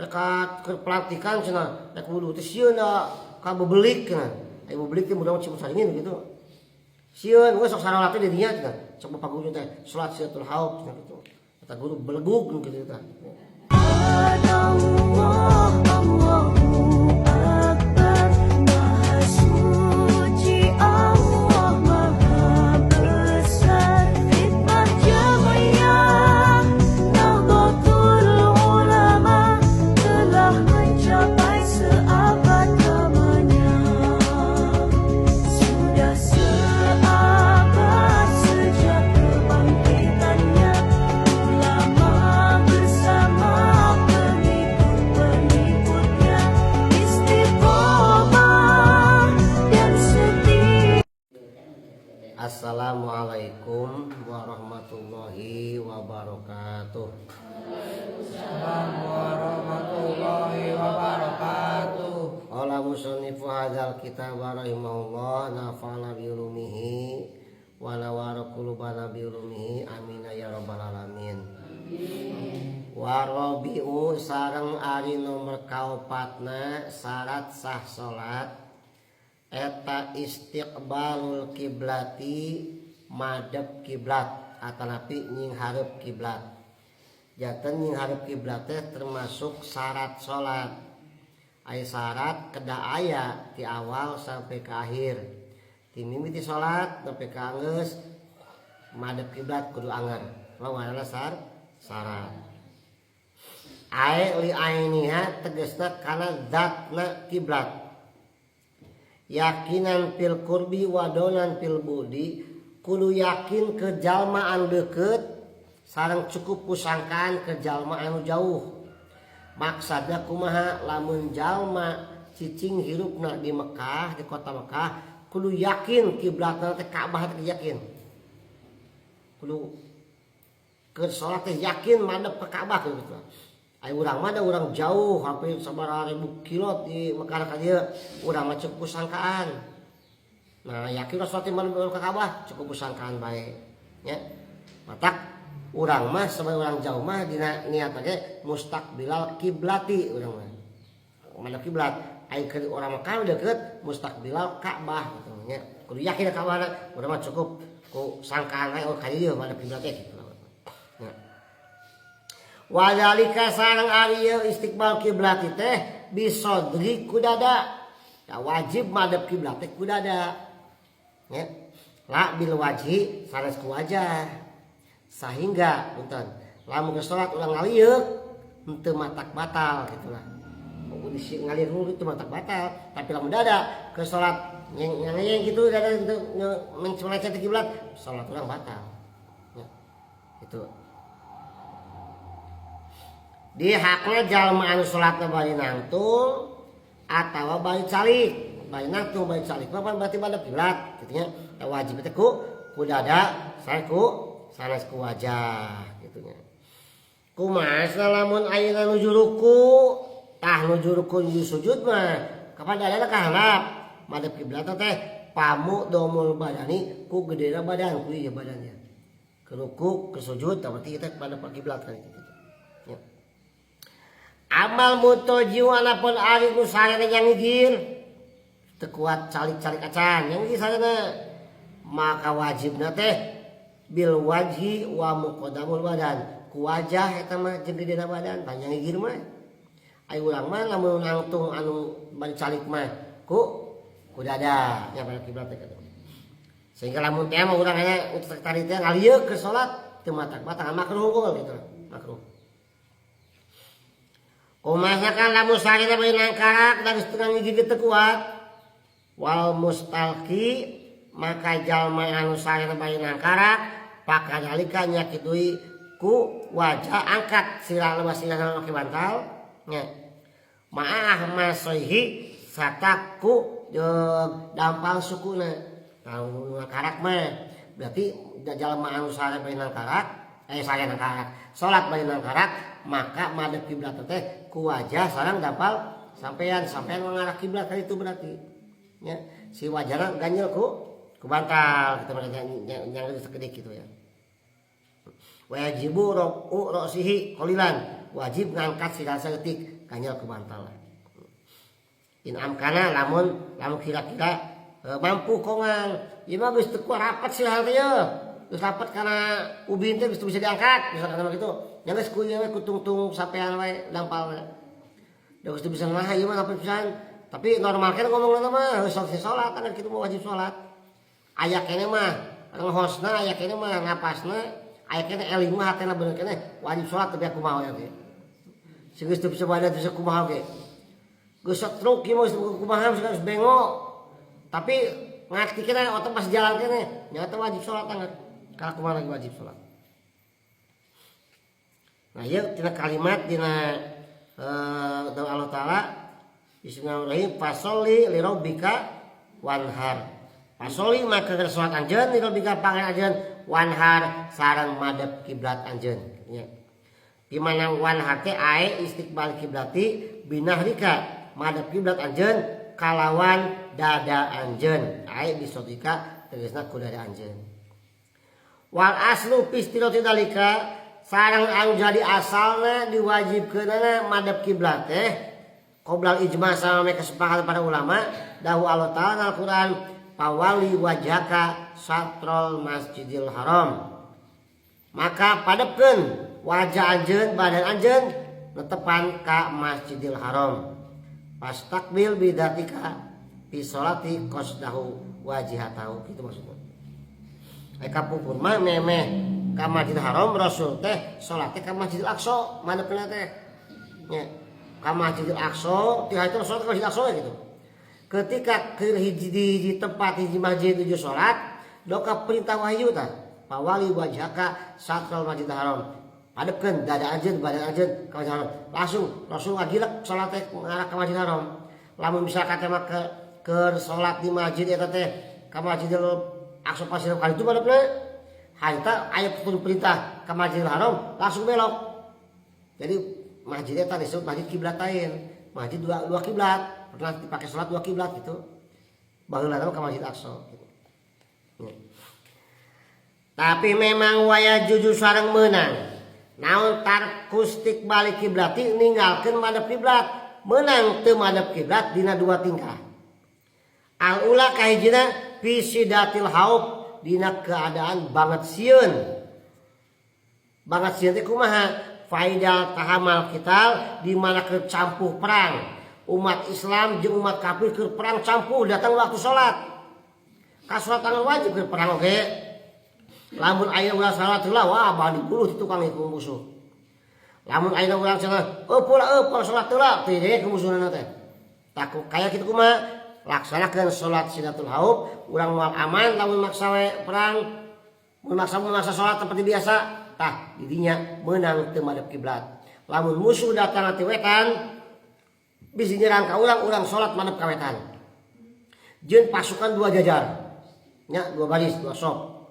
mereka pelantikan cenah rek wudu teh sieun ka bebelik cenah ai bebelik teh mudah cuma saringin gitu sieun we sok salat teh di dinya cenah sok bapak guru teh salat Sunnatul Haud cenah gitu kata guru belegug gitu tah Assalamualaikum warahmatullahi wabarakatuh. Assalamualaikum warahmatullahi wabarakatuh. Qala musannifu hadzal kitab rahimahullah nafa'ana bi ulumihi wa nawara qulubana bi ulumihi amin ya rabbal alamin. Wa rabi'u sareng ari nomor kaopatna syarat sah salat eta istiqbalul kiblati madep kiblat atanapi nyinghareup kiblat. Janten nyinghareup kiblat teh termasuk syarat salat. Aya syarat kedah aya ti awal sampai ke akhir. Ti mimiti salat sampai ka geus madep kiblat kudu anger. Lawana syarat. Ai li ainiha tegasna kana zatna kiblat. Yakinan fil qurbi wadonan fil budi kudu yakin ke jalma anu deukeut sareng cukup pusangkaan ke jalma anu jauh. Maksudna kumaha lamun jalma cicing hirupna di Mekah di kota Mekah kudu yakin kiblatna teh Ka'bah teh yakin. Kudu ke salat teh yakin madep ke Ka'bah gitu. Ai urang mah da urang jauh hampir sabaraha ribu kilo di Mekah ka dieu urang mah cukup pusangkaan. Nah yakin salat iman ka Ka'bah cukup pusangkaan bae nya. Matak urang mah sabari urang jauh mah dina niat ge mustaqbilal kiblati urang mah. Madep kiblat ai ke urang Mekah deukeut mustaqbilal Ka'bah gitu nya. Kudu yakin ka Ka'bah urang mah cukup ku sangkaan we ka dieu madep kiblat teh gitu. Wadzalika sareng ari istiqbal kiblat teh bisodri kudada. Ya wajib madep kiblat teh kudada. Ya. La bil wajhi sanes ku wajah. Sehingga punten lamun ke salat ulang ngalieuh henteu matak batal gitulah. Kondisi ngalieuh dulu itu matak batal, tapi lamun dada ke salat yang gitu dada untuk mencet kiblat, salat urang batal. Ya. Itu. Di hakna jalma anu salatna bari nangtung atawa bari calik. Bari nangtung bari calik mah berarti madep kiblat kitu nya. Da wajib teh ku dada sae ku sanes ku wajah kitu nya. Kumaha lamun ayeuna nuju ruku, tah nuju ruku nuju sujud mah kapan dada ka handap. Madep kiblat teh pamu domul badani ku gedena badan ku ieu badannya. Ke ruku ke sujud tah berarti kita madep kiblat kan gitu. Amal mutojiwana pun ari ku sarana nyangigir teu kuat calik-calik acan nyangigir sarana maka wajibna teh bil wajhi wa muqaddamul badan ku wajah eta mah jeung gedena badan tah nyangigir mah ai urang mah lamun nangtung anu bari calik mah ku dada nya pada kiblat teh sehingga lamun teh mah urang aya tadi teh ngalieu ke salat teu matak-matak makruh unggul gitu makruh. Kumaha kan lamun sarina bari nangkarak dan setengah gigi teu kuat wal mustalqi maka jalma anu sarina bari nangkarak pakadalika nya kitu ku wajah angkat sirah lemas sirah make bantal nya maah masohi sataku jeung dampal sukuna tahu nangkarak mah berarti jalma anu sarina bari nangkarak sarina nangkarak salat bari nangkarak maka madep kiblat teh ku wajah sareng dampal sampean mengarah kiblat kali itu berarti nya si wajahna ganjel ku bantal gitu yang sakedik gitu ya wajibu rafu ra'sihi qalilan wajib ngangkat sidal saeutik kanyal ke bantal. In amkana lamun kira-kira mampu kongang ieu mah geus teu rapat sidal teh ye geus rapat kana ubin teh geus bisa diangkat misalkan mah kitu nya geus ku ieu ku tungtung sapean wae dampal da geus bisa naha ieu mah rapat pisan tapi normal kan ngomongna mah geus salat kan kitu mah wajib salat aya keneh mah ngehosna aya keneh mah napasna aya keneh eling mah hatena bener keneh wajib salat tapi kumaha we sing geus teu bisa badan teu kumaha ge geus stroke ieu mah kumaha geus bengok tapi ngerti kena otak pas jalan kene nyata wajib sholat tangan kalau kumaha lagi wajib sholat. Nah ieu tina kalimat dina doa Allah taala bismillahirrahmanirrahim fasolli li rabbika wanhar. Fasolli maka keur salat anjeun li rabbika pangan anjeun wanhar sareng madep kiblat anjeun nya. Di mana wanhar teh ae istiqbal kiblati binahrika madep kiblat anjeun kalawan dada anjeun ae bisodika tegasna ku dada anjeun wal aslu pistiroti dalika sareng anu jadi asalna diwajibkeunana madep kiblat teh qoblal ijma sama kesepakatan para ulama dahu Allah taala Al-Qur'an pawali wajhaka satrul masjidil haram maka padepkeun wajah anjeun badan anjeun netepan ka masjidil haram pastakbil bidatika fi sholati qasdahu wajihatahu gitu maksudnya. Kapupur mah memeh ka Masjidil Haram Rasul teh salat teh ka Masjidil Aqsa manepna teh. Nya ka Masjidil Aqsa ti itu salat ka Masjidil Aqsa gitu. Ketika ke hiji tempat hiji masjid tuju salat doka perintah wahyu tah pawali wajhaka satrul Masjidil Haram. Padepkeun dada anjeun badan anjeun ka Masjidil Haram. Langsung Rasul ngagilek salat teh ngarah ka Masjidil Haram. Lamun misalkan teh mah ke salat di masjid eta teh ka Masjidil Aqsa pasir kali itu badepna harita aya perintah ka Masjidil Haram langsung belok. Jadi masjid eta disebut masjid kiblatain. Masjid dua kiblat, pernah dipakai salat dua kiblat gitu. Baheula ka Masjid Aqsa gitu. Tapi memang waya jujur sareng meunang. Naon tarkustik balik kiblati ninggalkeun madep kiblat menang teu madep kiblat dina dua tingkah. Al ula kahijina fi sidatil haub dina keadaan banget sieun. Banget sieun teh kumaha? Faidal tahamal kital di mana keur campuh perang. Umat Islam jeung umat kafir keur perang campuh datang waktu salat. Ka salat tanggal wajib keur perang oge. Lamun aya ulah salat heula wah bahan dipuluh ti tukang ieu musuh. Lamun aya urang cenah eupeul salat heula teh ge musuhna teh. Takut kaya kitu kumaha? Laksanakeun salat sidatul haub urang moal aman lamun maksa we perang mun maksa salat seperti biasa tah didinya meunang teu madep kiblat lamun musuh datang ti wetan bisi nyerang ka urang salat madep ka wetan jeung pasukan dua jajar nya dua baris dua sop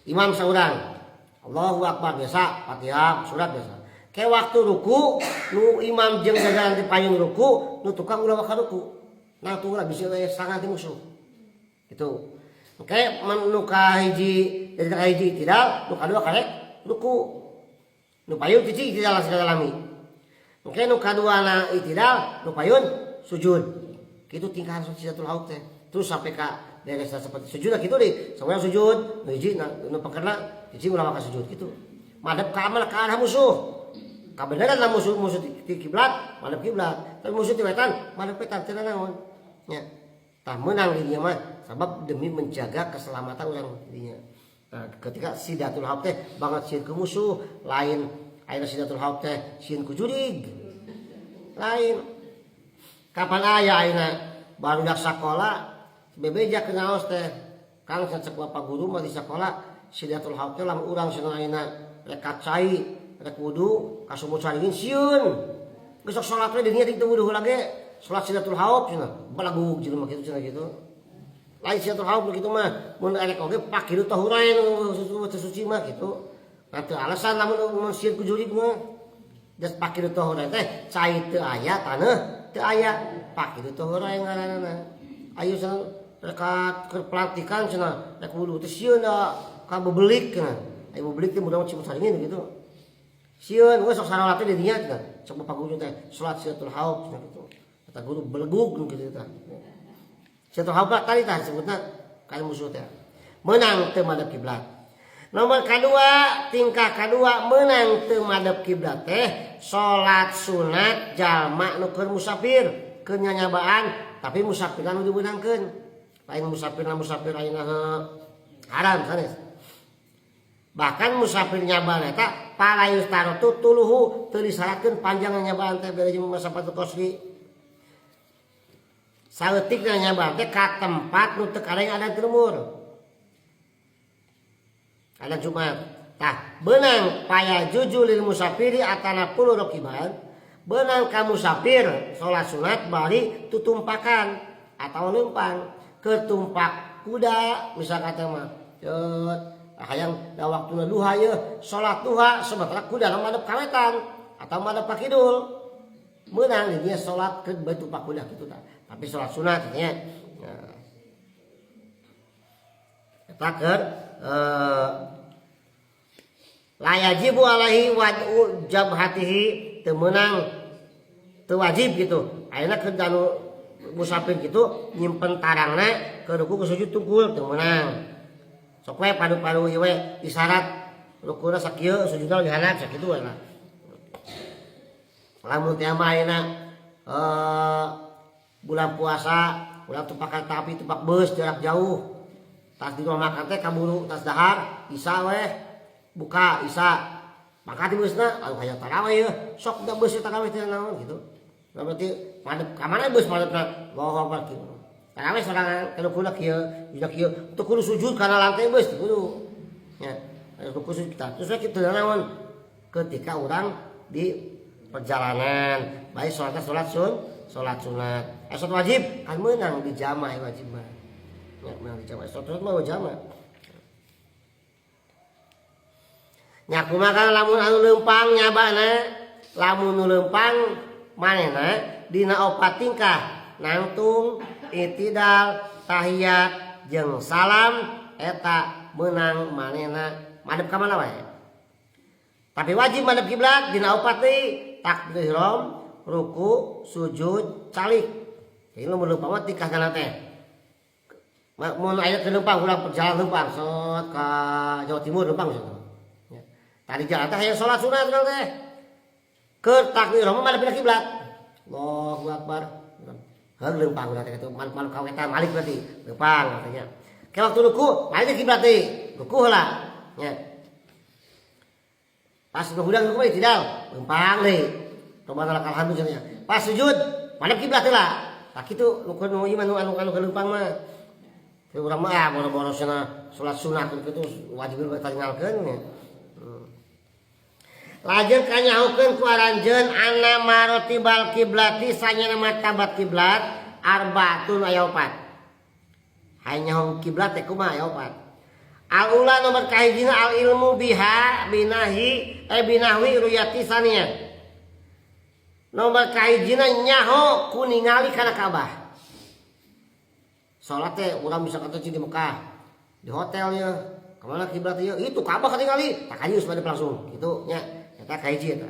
imam saurang Allahu akbar biasa Fatihah surat biasa ke waktu ruku nu imam jeung jajaran di payung ruku nu tukang ulah ka ruku nah tuh lah bisa sangat musuh itu oke menuka hiji dari hiji tidak nuka dua karek ruku nu payun cici tidak segala lami oke nuka dua na tidak nu payun sujud gitu tingkahan sidatul haub teh terus sampai ka beres seperti sujud gitu deh semuanya sujud nu hiji nu pekerna hiji ulah maka sujud gitu madep ka amal ka arah musuh kabeneran lah musuh di kiblat madep kiblat tapi musuh di wetan madep wetan teu naon nya tah meunang di dieu mah sabab demi menjaga keselamatan urang dinya. Nah, ketika sidatul haub teh banget sieun ke musuh lain aya sidatul haub teh sieun ku jurig. Lain kapan aya ayeuna barudak sakola bebeja ke ngaos teh Kang cek bapak guru mah di sakola sidatul haub teh lamun urang cenah ayeuna rek cai rek wudu ka sumur saringin sieun. Geus sok salat we dinya ditu wudu heula ge salat sidatul haub cenah balagug jelema kitu cenah gitu. Lain sidatul haub kitu mah mun arek oge pakiru tahurain suci mah gitu. Nah teu alasan lamun sieun ku jurig mah des pakiru tahurain teh cai teu aya taneuh teu aya pakiru tahurain ngaranna. Ayo cenah rekat keur pelantikan cenah rek wudu teh sieun da ka bebelik cenah. Ayo bebelik teh mudah cimut saringin gitu. Sieun we sok sarolat teh di dinya teh. Sok Bapak guru teh salat Siatul Haub gitu. Kata guru belegug gitu tah. Siatul Haub tadi tah disebutna kana musuh teh. Menang teu madep kiblat. Nomor kedua, tingkah kedua menang teu madep kiblat teh salat sunat jalma nu keur musafir, keur nyanyabaan tapi musafirna nu dibeunangkeun. Lain musafirna musafir ayeuna haram sanes. Bahkan musafir nyabaan eta palayus tarotu tuluhu teu disyaratkeun panjang nyabaan teh bere jeung masafatul qasri. Saeutikna nyabaan teh ka tempat nu teu kareng ada lumur. Ada Jumat. Tah, beunang paya jujulil musafiri atana puluh rokiban. Beunang ka musafir salat sunat bari tutumpakan atau leumpang ketumpak kuda misalkan teh mah. Hayang da waktuna duha ye salat duha sementara kuda madep kawetan atau madep ka kidul. Meunang dia salat ke tumpak kuda kitu tah. Tapi salat sunat nya. Eta keur la yajibu alaihi wad'u jabhatihi teu meunang teu wajib gitu. Ayeuna keur anu musafir kitu nyimpen tarangna ke ruku ke sujud tunggul teu meunang. Sok we padu-padu ieu we isyarat rukuna sakieu sujudna dihandap sakitu we lah. Lamun teh mah ayeuna bulan puasa, ulah tumpakan tapi tumpak beus jarak jauh. Tas di rumah makan teh kaburu tas dahar isa we buka isa. Maka di beusna anu hayang tarawih yeuh sok da beus tarawih teh naon gitu. Berarti madep ka mana beus madepna Allahu Akbar kitu. Tarawih sorangan kana kula kieu, juga kieu teu kudu sujud kana lantai beus kudu. Ya, ruku sujud kita. Terus kitu naon ketika orang di perjalanan, baik salat sunat. Salat wajib kan meunang di jamaah wajib mah. Ya, meunang di jamaah. Salat mah jamaah. Nya kumaha lamun anu leumpang nyabana, lamun nu leumpang manehna dina opat tingkah nangtung, itidal, tahiyat, jeung salam eta meunang manehna madep ka mana wae. Tapi wajib madep kiblat dina opat deui, takbiratul ihram, ruku, sujud, calik. Jadi nu leumpang mah tingkahna teh. Mun aya teu leumpang urang perjalanan leumpang sot ka Jawa Timur leumpang misalnya. Ya. Tadi jalan teh hayang salat sunat urang teh. Keur takbiratul ihram madep kiblat. Allahu Akbar. Heung leumpang urang teh kitu malu kawetan malik berarti leumpang katanya. Ke waktu ruku malik kiblat deui, ruku heula. Nya. Pas ngehudang ruku tidak leumpang deui. Tobana lakal hamdu cenah. Pas sujud madep kiblat heula. Tah kitu nu ieu anu leumpang mah. Teu urang mah boro-boro cenah salat sunat kitu wajib ditinggalkeun nya. Lajeng kanyahukeun ku aranjeun anna marotibal kiblati sanyana martabat kiblat arbaatun aya 4. Hanya kiblat teh kumaha aya 4. Al-ula nomor kahijina al ilmu biha binahwi ruyati saniya. Nomor kahijina nyaho ku ningali kana Ka'bah. Salat teh urang bisa kata di Mekah, di hotelnya, kemana kiblat ieu? Itu Ka'bah katingali, tak kayus pada langsung gitu nya. Eta kahiji eta.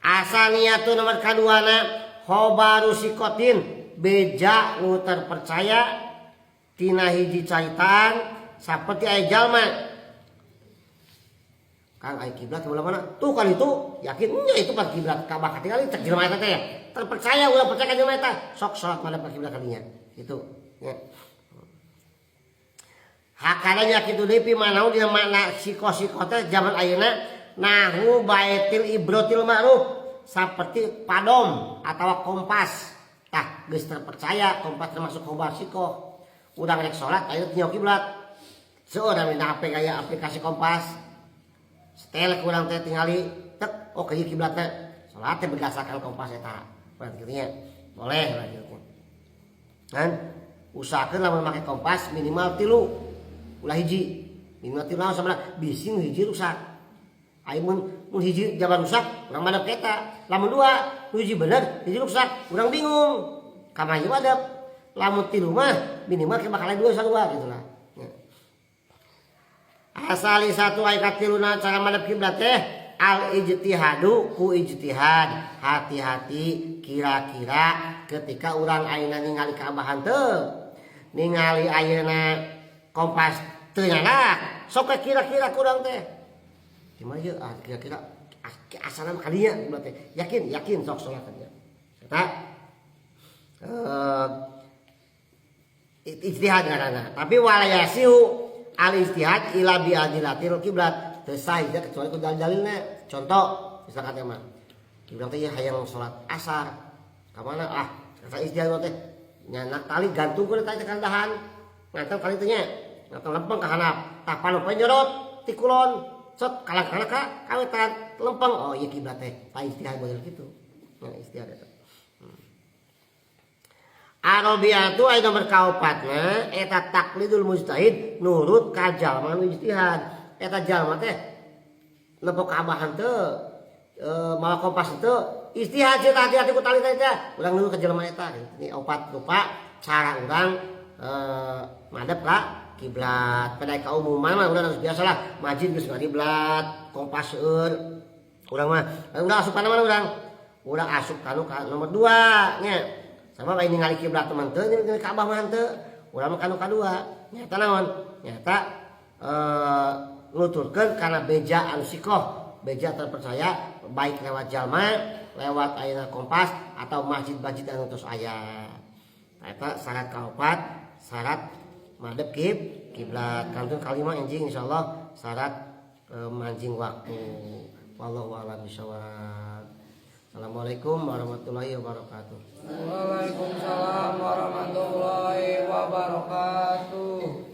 Asaniyatu nomor kaduana khobaru sikotin beja nu terpercaya tina hiji caitan saperti aya jalma. Kang aya kiblat ulah mana? Tuh kali itu yakin nya itu pas kiblat Ka'bah katingali cek jelema eta teh. Terpercaya ulah percaya ka jelema eta. Sok salat madep ka kiblat kadinya. Gitu. Ya. Hakadanya kitu deui pimanaon dina makna siko-siko teh zaman ayeuna nahu baitil ibrotil ma'ruf seperti padom atau kompas. Tah geus terpercaya kompas termasuk khobar siko. Urang rek salat aya nya kiblat. Seueur dina HP gaya aplikasi kompas. Setel urang teh tingali tek oh kieu kiblat teh. Salat teh berdasarkan kompas eta. Berarti kitu nya. Boleh lah gitu. Kan usahakeun lamun make kompas minimal 3 ulah hiji. Minimal 3 sama bising hiji rusak. Ai mun hiji jaban rusak urang madep eta. Lamun 2 hiji bener hiji rusak urang bingung. Kamana madep. Lamun 3 mah minimal ke bakal 2 sarua gitu lah. Asali satu ayat 3 cara madep kiblat teh al ijtihadu ku ijtihad, hati-hati kira-kira ketika urang ayeuna ningali kaabahan teu ningali ayeuna kompas teu nyana sok kira-kira kurang teh gimana ye kira-kira asalan kalinya teh yakin sok salat nya eta ijtihad ngaranna tapi walayasiu al ijtihad ila bi adilatil qiblat teu sah kecuali ku dalilna contoh misalkan teh mah urang teh hayang salat asar ka mana kata ijtihad teh nyanak tali gantungkeun teh ka dahan ngantel kali teh nya ngantel lempeng ka handap tah panope nyorot ti kulon sok kalang-kalang ka kawetan lempeng oh ieu kiblat teh ta ijtihad model kitu nya ijtihad eta Arabiatu aya nomor kaopatna eta taklidul mujtahid nurut ka jalma nu ijtihad eta jalma teh nepok kaabahan teu mawa kompas teu ijtihad ceuk hati-hati ku tali teh urang nurut ka jalma eta ini opat rupa cara urang madep ka kiblat pada kaumuman mah urang harus biasalah majid geus ngariblat kompas seueur urang mah urang asup kana mana urang asup kanu ka nomor 2 nya sama bae ningali kiblat teman teu ningali Ka'bah mah teu urang mah kanu kadua nyata naon nyata nuturkeun kana beja anu sikoh beja terpercaya baik lewat jalma lewat ayeuna kompas atau masjid-masjid anu tos aya eta syarat kaopat syarat madep kiblat kantun kalimah enjing insyaallah syarat manjing waktu wallahu a'lam bishawab. Assalamualaikum warahmatullahi wabarakatuh. Waalaikumsalam warahmatullahi wabarakatuh.